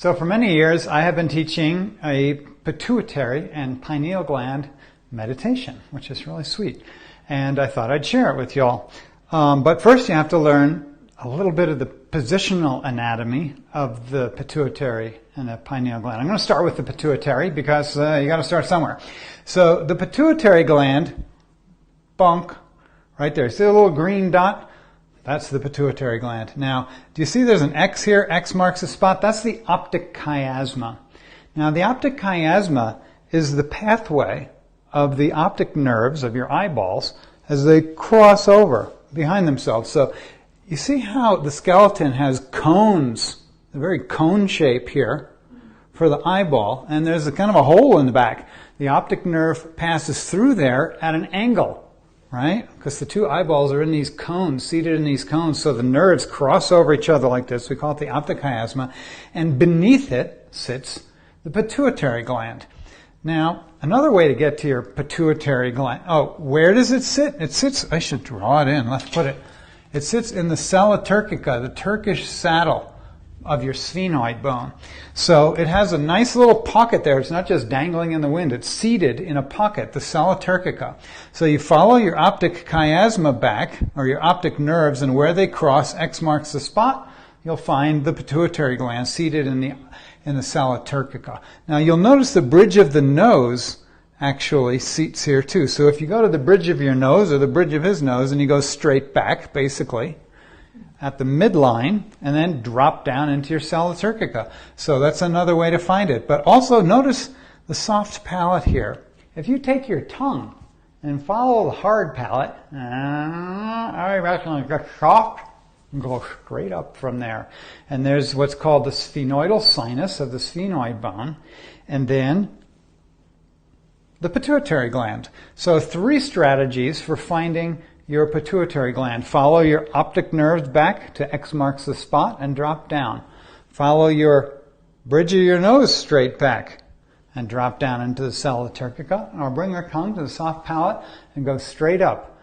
So for many years, I have been teaching a pituitary and pineal gland meditation, which is really sweet. And I thought I'd share it with y'all. But first you have to learn a little bit of the positional anatomy of the pituitary and the pineal gland. I'm going to start with the pituitary because you got to start somewhere. So the pituitary gland, bunk, right there. See the little green dot? That's the pituitary gland. Now, do you see there's an X here? X marks a spot. That's the optic chiasma. Now, the optic chiasma is the pathway of the optic nerves of your eyeballs as they cross over behind themselves. So you see how the skeleton has cones, a very cone shape here for the eyeball, and there's a kind of a hole in the back. The optic nerve passes through there at an angle, right? Because the two eyeballs are in these cones, seated in these cones, so the nerves cross over each other like this. We call it the optic chiasma. And beneath it sits the pituitary gland. Now, another way to get to your pituitary gland, where does it sit? It sits, I should draw it in, let's put it. It sits in the sella turcica, the Turkish saddle of your sphenoid bone. So it has a nice little pocket there. It's not just dangling in the wind. It's seated in a pocket, the sella turcica. So you follow your optic chiasma back, or your optic nerves, and where they cross, X marks the spot, you'll find the pituitary gland seated in the sella turcica. Now you'll notice the bridge of the nose actually seats here too. So if you go to the bridge of your nose, or the bridge of his nose, and you go straight back, basically, at the midline, and then drop down into your sella turcica. So that's another way to find it. But also notice the soft palate here. If you take your tongue and follow the hard palate, soft, and go straight up from there. And there's what's called the sphenoidal sinus of the sphenoid bone, and then the pituitary gland. So 3 strategies for finding your pituitary gland. Follow your optic nerves back to X marks the spot and drop down. Follow your bridge of your nose straight back and drop down into the sella turcica, or bring your tongue to the soft palate and go straight up.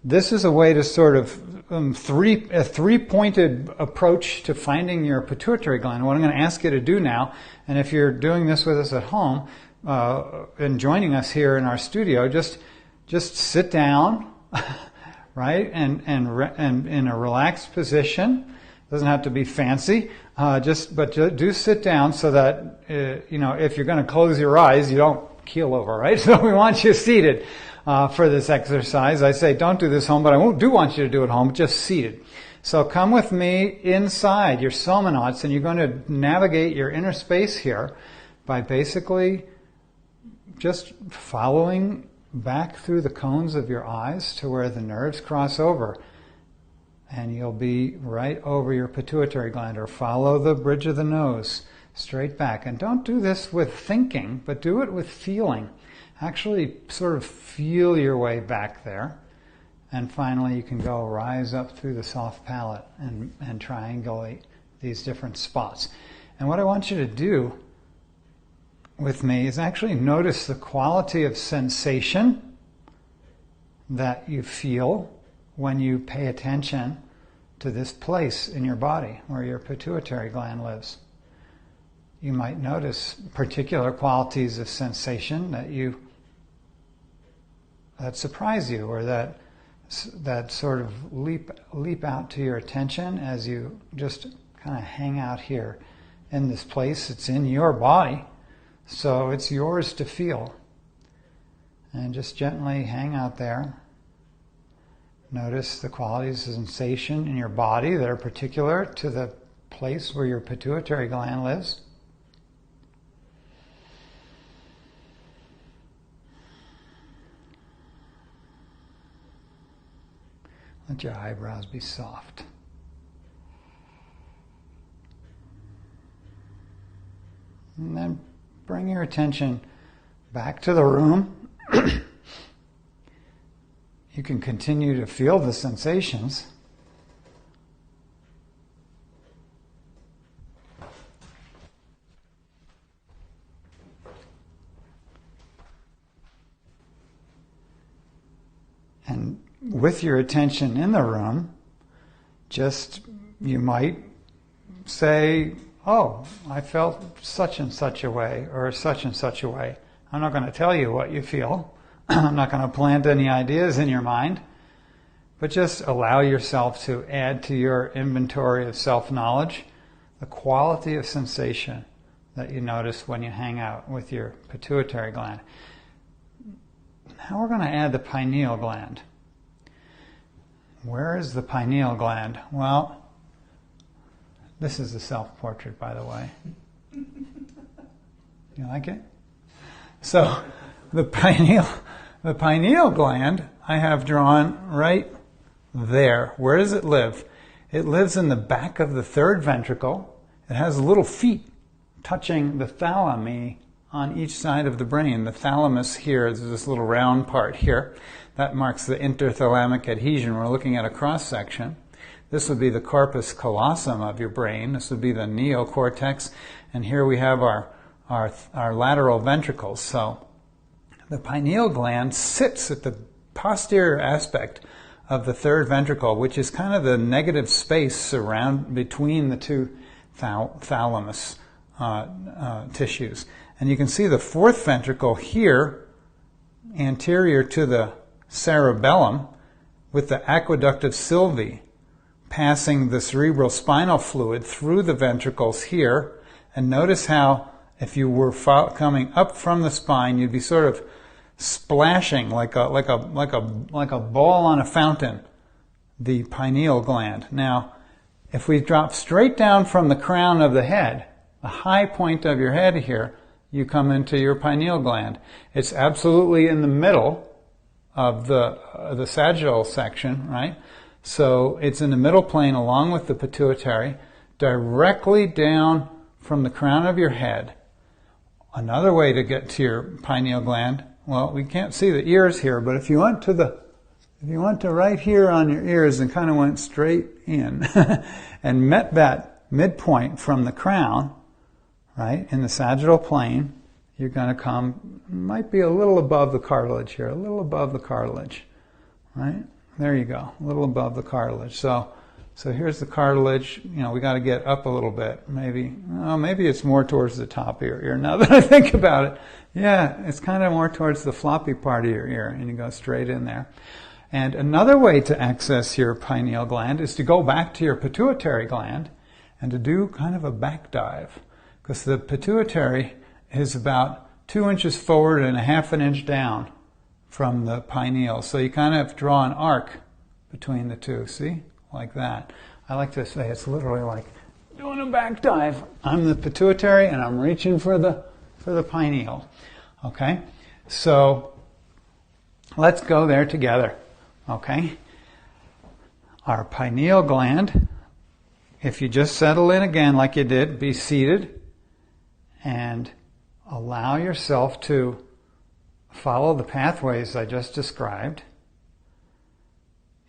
This is a way to sort of a three-pointed approach to finding your pituitary gland. What I'm going to ask you to do now, and if you're doing this with us at home and joining us here in our studio, just sit down. Right, and in a relaxed position. Doesn't have to be fancy. But do sit down so that if you're going to close your eyes, you don't keel over. Right. So we want you seated for this exercise. I say don't do this home, but I do want you to do it home. Just seated. So come with me inside your somanauts, and you're going to navigate your inner space here by basically just following back through the cones of your eyes to where the nerves cross over, and you'll be right over your pituitary gland. Or follow the bridge of the nose straight back. And don't do this with thinking, but do it with feeling. Actually sort of feel your way back there. And finally you can go rise up through the soft palate and triangulate these different spots. And what I want you to do with me is actually notice the quality of sensation that you feel when you pay attention to this place in your body where your pituitary gland lives. You might notice particular qualities of sensation that surprise you, or that sort of leap out to your attention as you just kind of hang out here in this place. It's in your body. So it's yours to feel. And just gently hang out there. Notice the qualities of sensation in your body that are particular to the place where your pituitary gland lives. Let your eyebrows be soft. And then bring your attention back to the room. You can continue to feel the sensations. And with your attention in the room, you might say, oh, I felt such and such a way, or such and such a way. I'm not going to tell you what you feel. I'm not going to plant any ideas in your mind. But just allow yourself to add to your inventory of self-knowledge the quality of sensation that you notice when you hang out with your pituitary gland. Now we're going to add the pineal gland. Where is the pineal gland? Well, this is a self-portrait, by the way. You like it? So the pineal gland I have drawn right there. Where does it live? It lives in the back of the third ventricle. It has little feet touching the thalami on each side of the brain. The thalamus here is this little round part here. That marks the interthalamic adhesion. We're looking at a cross-section. This would be the corpus callosum of your brain. This would be the neocortex. And here we have our lateral ventricles. So the pineal gland sits at the posterior aspect of the third ventricle, which is kind of the negative space between the two thalamus tissues. And you can see the fourth ventricle here, anterior to the cerebellum, with the aqueduct of Sylvie passing the cerebral spinal fluid through the ventricles here. And notice how, if you were coming up from the spine, you'd be sort of splashing like a ball on a fountain, the pineal gland. Now, if we drop straight down from the crown of the head, the high point of your head here, you come into your pineal gland. It's absolutely in the middle of the sagittal section, right? So it's in the middle plane along with the pituitary, directly down from the crown of your head. Another way to get to your pineal gland, well, we can't see the ears here, but if you went to right here on your ears and kind of went straight in and met that midpoint from the crown, right, in the sagittal plane, you're going to come, might be a little above the cartilage here, a little above the cartilage, right? There you go, a little above the cartilage. So here's the cartilage. We got to get up a little bit. Maybe it's more towards the top of your ear. Now that I think about it, yeah, it's kind of more towards the floppy part of your ear, and you go straight in there. And another way to access your pineal gland is to go back to your pituitary gland and to do kind of a back dive, because the pituitary is about 2 inches forward and a half an inch down from the pineal. So you kind of draw an arc between the two, see? Like that. I like to say it's literally like doing a back dive. I'm the pituitary and I'm reaching for the pineal. Okay? So let's go there together. Okay? Our pineal gland, if you just settle in again like you did, be seated and allow yourself to follow the pathways I just described.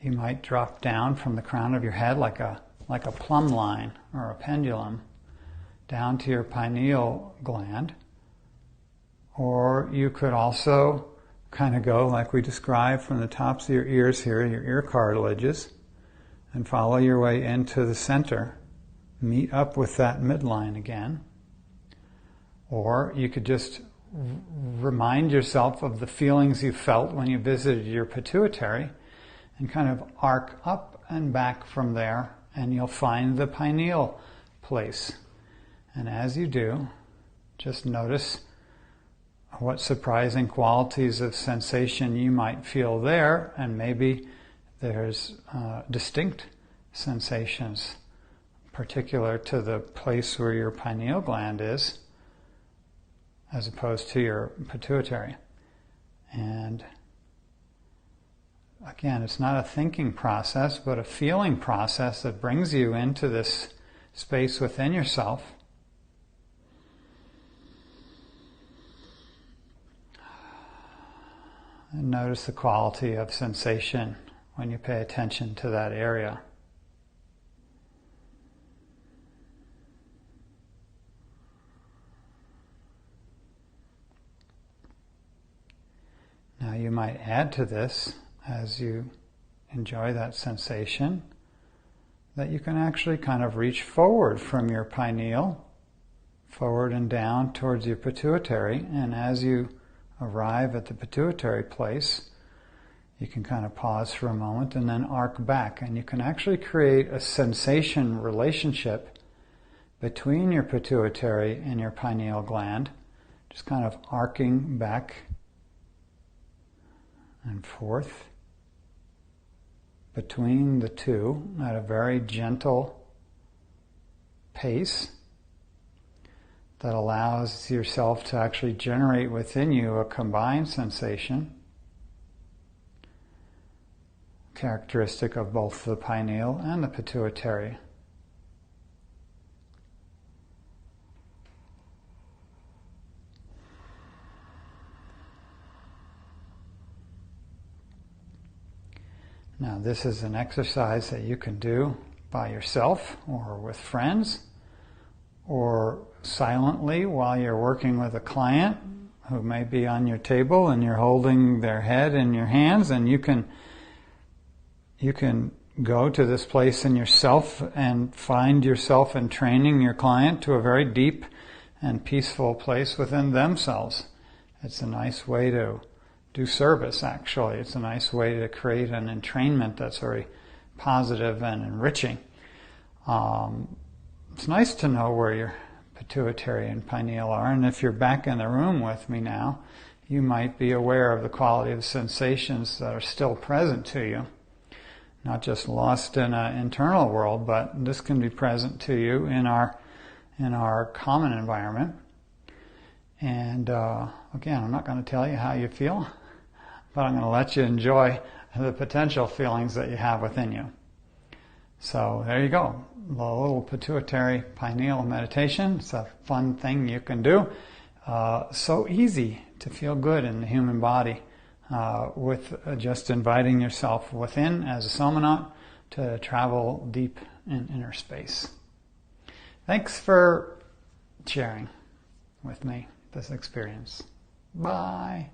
You might drop down from the crown of your head like a plumb line or a pendulum down to your pineal gland. Or you could also kind of go like we described from the tops of your ears here, your ear cartilages, and follow your way into the center. Meet up with that midline again. Or you could just remind yourself of the feelings you felt when you visited your pituitary and kind of arc up and back from there, and you'll find the pineal place. And as you do, just notice what surprising qualities of sensation you might feel there, and maybe there's distinct sensations particular to the place where your pineal gland is, as opposed to your pituitary. And again, it's not a thinking process, but a feeling process that brings you into this space within yourself. And notice the quality of sensation when you pay attention to that area. Now you might add to this, as you enjoy that sensation, that you can actually kind of reach forward from your pineal, forward and down towards your pituitary. And as you arrive at the pituitary place, you can kind of pause for a moment and then arc back. And you can actually create a sensation relationship between your pituitary and your pineal gland, just kind of arcing back and forth between the two at a very gentle pace that allows yourself to actually generate within you a combined sensation characteristic of both the pineal and the pituitary. Now, this is an exercise that you can do by yourself or with friends or silently while you're working with a client who may be on your table and you're holding their head in your hands, and you can go to this place in yourself and find yourself entraining your client to a very deep and peaceful place within themselves. It's a nice way to do service, actually. It's a nice way to create an entrainment that's very positive and enriching. It's nice to know where your pituitary and pineal are, and if you're back in the room with me now, you might be aware of the quality of sensations that are still present to you. Not just lost in an internal world, but this can be present to you in our common environment. And again, I'm not going to tell you how you feel, but I'm going to let you enjoy the potential feelings that you have within you. So there you go, the little pituitary pineal meditation. It's a fun thing you can do. So easy to feel good in the human body with just inviting yourself within as a somnaut to travel deep in inner space. Thanks for sharing with me this experience. Bye.